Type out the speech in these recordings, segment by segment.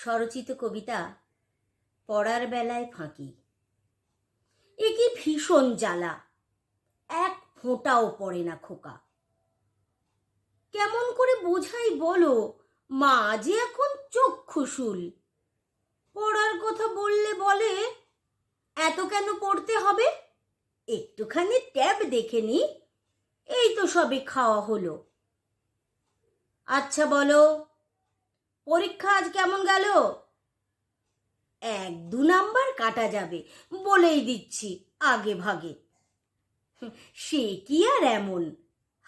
স্বরচিত কবিতা পড়ার বেলায় ফাঁকি। এ কি ভীষণ জ্বালা, এক ফোঁটাও পড়ে না খোকা। কেমন করে বোঝাই বলো, মা যে এখন চক্ষুশূল। পড়ার কথা বললে বলে, এত কেন পড়তে হবে, একটুখানি ট্যাব দেখে নি, এই তো সবে খাওয়া হলো। আচ্ছা বলো, পরীক্ষা আজ কেমন গেল? 1-2 নাম্বার কাটা যাবে, বলেই দিচ্ছি আগে ভাগে। সে কি আর এমন,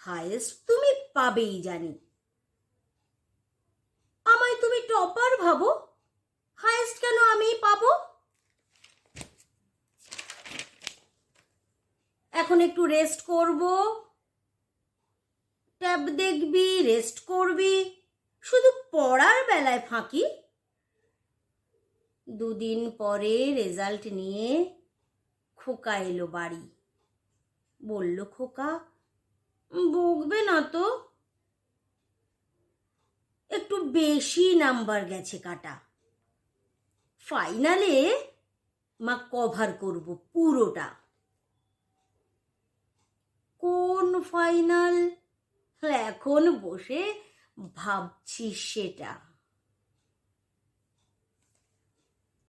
হায়েস্ট তুমি পাবেই জানি। আমায় তুমি টপার ভাবো, হায়েস্ট কেন আমিই পাবো? এখন একটু রেস্ট করব। ট্যাব দেখবি, রেস্ট করবি, শুধু পড়ার বেলায় ফাঁকি। 2 দিন পরে রেজাল্ট নিয়ে খোকা এলো বাড়ি। বলল খোকা, বকবে না তো, একটু বেশি নাম্বার গেছে কাটা। ফাইনালে মা কভার করব পুরোটা। কোন ফাইনাল? এখন বসে ভাবছিস সেটা।